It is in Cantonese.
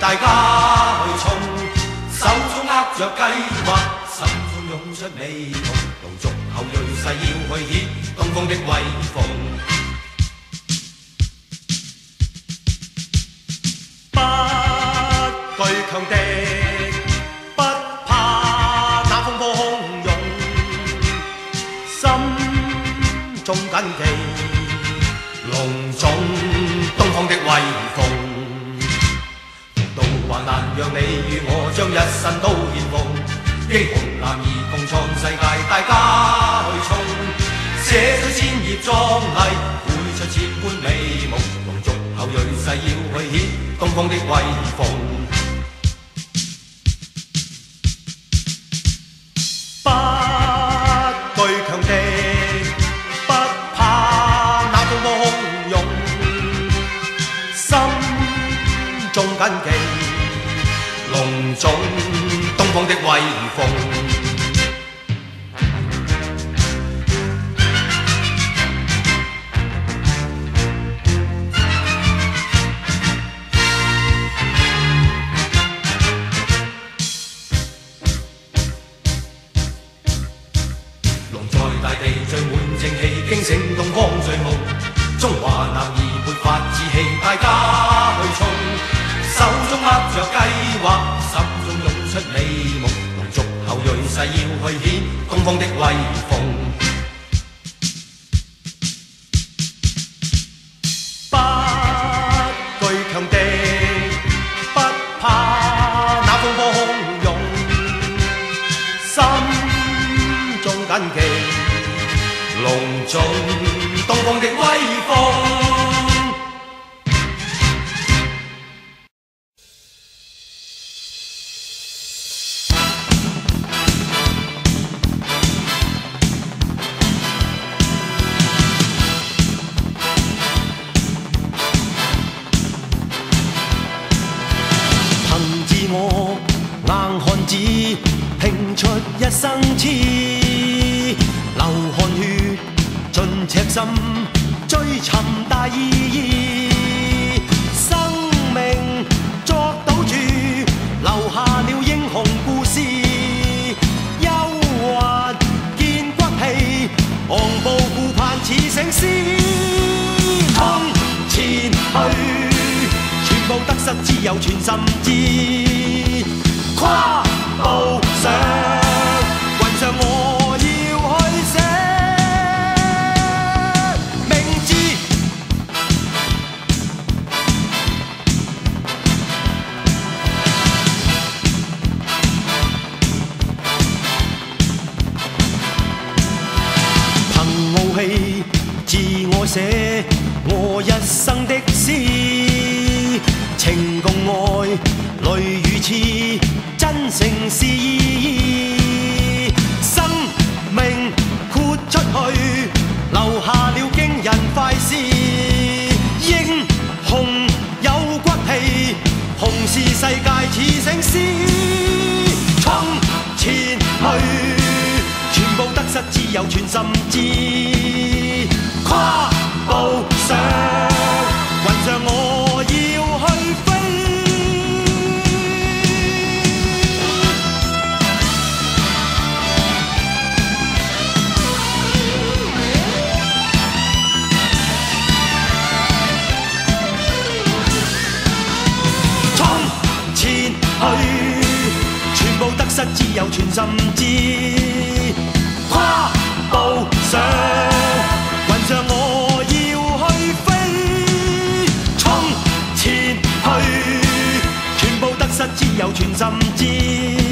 大家去衝，手中握着計劃，心中湧出美夢，龍族後裔誓要去顯東方的威風。不懼強敵，不怕那風波洶湧，心中緊記隆重東方的威風。道還難讓你與我將一生都獻奉，英雄男兒共創世界，大家去衝，寫出千頁壯麗，繪出千般美夢，龍族後裔誓要去顯東方的威風。不懼強敵，不怕那風波洶湧，心中緊記隆重東方的威風。龍在大地聚滿正氣，驚醒東方睡夢，中華男兒勃發志氣，大家去衝，手中握着計劃，心中湧出美夢，龍族後裔誓要去顯東方的威風。不懼強敵，不怕那風波洶湧，心中緊記隆重東方的威風。拼出一生痴，流汗血盡赤心，追尋大意義。生命作賭注，留下了英雄故事。憂患見骨氣，昂步顧盼似醒獅。衝前去，全部得失只有全心知。跨步上雲上，我要去寫明字。憑傲氣自我寫我一生的詩，情共愛淚與痴，真誠是意義，生命豁出去，留下了驚人快事。英雄有骨氣，雄視世界似醒獅。衝前去，全部得失只有全心知。跨步上雲上，我要去飛。全部得失只有全心知。跨步上雲上，我要去飛。衝前去，全部得失只有全心知。